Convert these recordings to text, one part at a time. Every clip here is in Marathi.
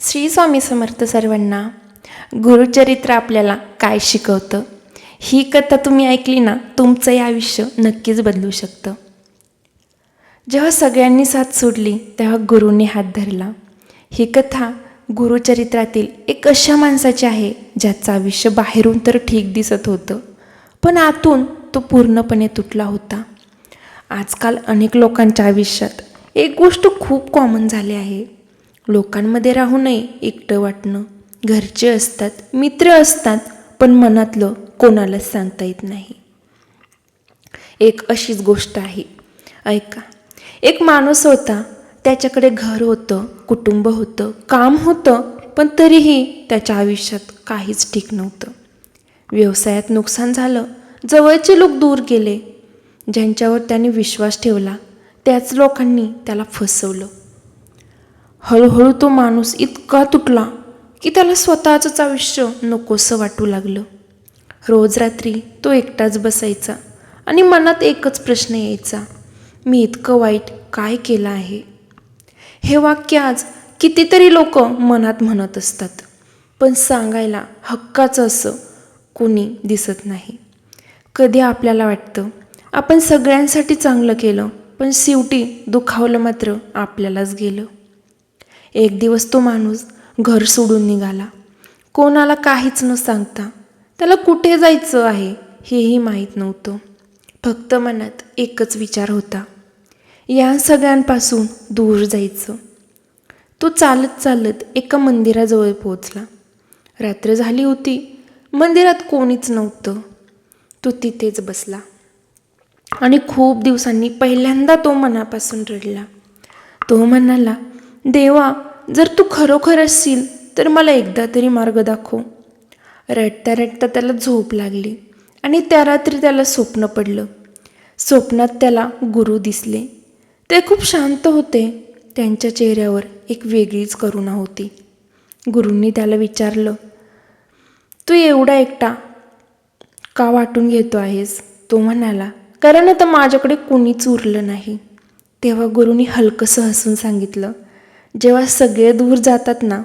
श्री स्वामी समर्थ सर्वांना. गुरुचरित्र आपल्याला काय शिकवतं, ही कथा तुम्ही ऐकली ना, तुमचंही आयुष्य नक्कीच बदलू शकतं. जेव्हा सगळ्यांनी साथ सोडली तेव्हा गुरूंनी हात धरला. ही कथा गुरुचरित्रातील एक अशा माणसाची आहे ज्याचं आयुष्य बाहेरून तर ठीक दिसत होतं, पण आतून तो पूर्णपणे तुटला होता. आजकाल अनेक लोकांच्या आयुष्यात एक गोष्ट खूप कॉमन झाली आहे. लोकांमध्ये राहूनही एकटं वाटणं. घरचे असतात, मित्र असतात, पण मनातलं कोणालाच सांगता येत नाही. एक अशीच गोष्ट आहे, ऐका. एक माणूस होता, त्याच्याकडे घर होतं, कुटुंब होतं, काम होतं, पण तरीही त्याच्या आयुष्यात काहीच ठीक नव्हतं. व्यवसायात नुकसान झालं, जवळचे लोक दूर गेले, ज्यांच्यावर त्याने विश्वास ठेवला त्याच लोकांनी त्याला फसवलं. हळूहळू तो माणूस इतका तुटला की त्याला स्वतःचंच आयुष्य नकोसं वाटू लागलं. रोज रात्री तो एकटाच बसायचा आणि मनात एकच प्रश्न यायचा, मी इतकं वाईट काय केलं आहे? हे वाक्य आज कितीतरी लोक मनात म्हणत असतात, पण सांगायला हक्काचं असं कोणी दिसत नाही. कधी आपल्याला वाटतं आपण सगळ्यांसाठी चांगलं केलं, पण शेवटी दुखावलं मात्र आपल्यालाच गेलं. एक दिवस तो माणूस घर सोडून निघाला, कोणाला काहीच न सांगता. त्याला कुठे जायचं आहे हेही माहीत नव्हतं. फक्त मनात एकच विचार होता, या सगळ्यांपासून दूर जायचं. तो चालत चालत एका मंदिराजवळ पोहोचला. रात्र झाली होती, मंदिरात कोणीच नव्हतं. तो तिथेच बसला आणि खूप दिवसांनी पहिल्यांदा तो मनापासून रडला. तो म्हणाला, देवा, जर तू खरोखर असशील तर मला एकदा तरी मार्ग दाखव. रडता रडता त्याला झोप लागली आणि त्या रात्री त्याला स्वप्न पडलं. स्वप्नात त्याला गुरु दिसले. ते खूप शांत होते. त्यांच्या चेहऱ्यावर एक वेगळीच करुणा होती. गुरूंनी त्याला विचारलं, तू एवढा एकटा का वाटून घेतो आहेस? तो म्हणाला, कारण आता माझ्याकडे कोणीच उरलं नाही. तेव्हा गुरूंनी हलकंसं हसून सांगितलं, जेव्हा सगळे दूर जातात ना,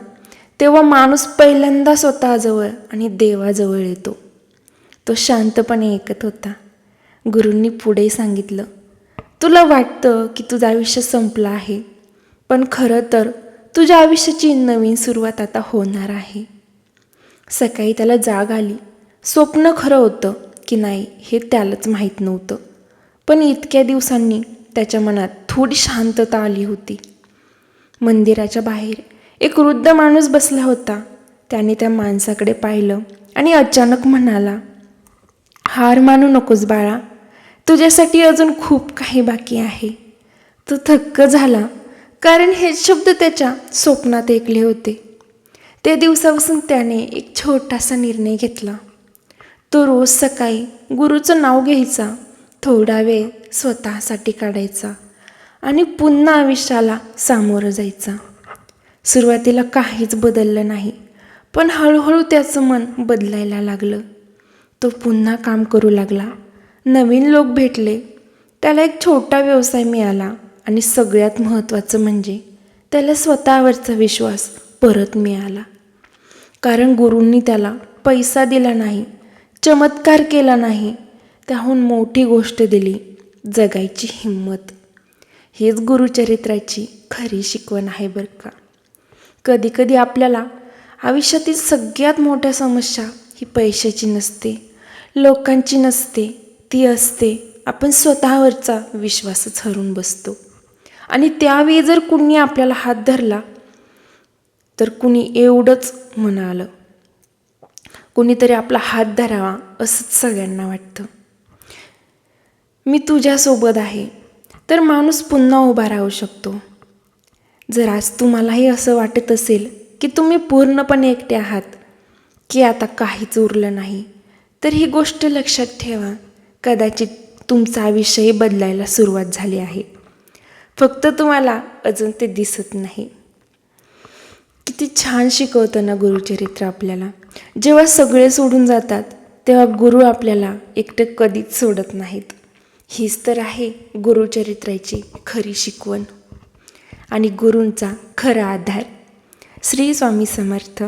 तेव्हा माणूस पहिल्यांदा स्वतःजवळ आणि देवाजवळ येतो. तो शांतपणे ऐकत होता. गुरूंनी पुढे सांगितलं, तुला वाटतं की तुझं आयुष्य संपलं आहे, पण खरं तर तुझ्या आयुष्याची नवीन सुरुवात आता होणार आहे. सकाळी त्याला जाग आली. स्वप्न खरं होतं की नाही हे त्यालाच माहीत नव्हतं, पण इतक्या दिवसांनी त्याच्या मनात थोडी शांतता आली होती. मंदिराच्या बाहेर एक वृद्ध माणूस बसला होता. त्याने त्या माणसाकडे पाहिलं आणि अचानक म्हणाला, हार मानू नकोस बाळा, तुझ्यासाठी अजून खूप काही बाकी आहे. तो थक्क झाला, कारण हे शब्द त्याच्या स्वप्नात ऐकले होते. त्या दिवसापासून त्याने एक छोटासा निर्णय घेतला. तो रोज सकाळी गुरूचं नाव घ्यायचा, थोडा वेळ स्वतःसाठी काढायचा आणि पुन्हा आयुष्याला सामोरं जायचा. सुरुवातीला काहीच बदललं नाही, पण हळूहळू त्याचं मन बदलायला लागलं. तो पुन्हा काम करू लागला. नवीन लोक भेटले, त्याला एक छोटा व्यवसाय मिळाला आणि सगळ्यात महत्त्वाचं म्हणजे त्याला स्वतःवरचा विश्वास परत मिळाला. कारण गुरूंनी त्याला पैसा दिला नाही, चमत्कार केला नाही, त्याहून मोठी गोष्ट दिली, जगायची हिंमत. हीच गुरुचरित्राची खरी शिकवण आहे बरं का. कधीकधी आपल्याला आयुष्यातील सगळ्यात मोठ्या समस्या ही पैशाची नसते, लोकांची नसते, ती असते आपण स्वतःवरचा विश्वासच हरवून बसतो. आणि त्यावेळी जर कुणी आपल्याला हात धरला तर कुणी एवढंच म्हणालं, कुणीतरी आपला हात धरावा असंच सगळ्यांना वाटतं. मी तुझ्यासोबत आहे, तर माणूस पुन्हा उभा राहू शकतो. जर आज तुम्हालाही असं वाटत असेल की तुम्ही पूर्णपणे एकटे आहात, की आता काहीच उरलं नाही, तर ही गोष्ट लक्षात ठेवा, कदाचित तुमचं आयुष्यही बदलायला सुरुवात झाली आहे. फक्त तुम्हाला अजून ते दिसत नाही. किती छान शिकवतं ना गुरुचरित्र आपल्याला. जेव्हा सगळे सोडून जातात तेव्हा गुरु आपल्याला एकटं कधीच सोडत नाहीत. हीच तर आहे गुरुचरित्राची खरी शिकवण आणि गुरूंचा खरा आधार. श्री स्वामी समर्थ.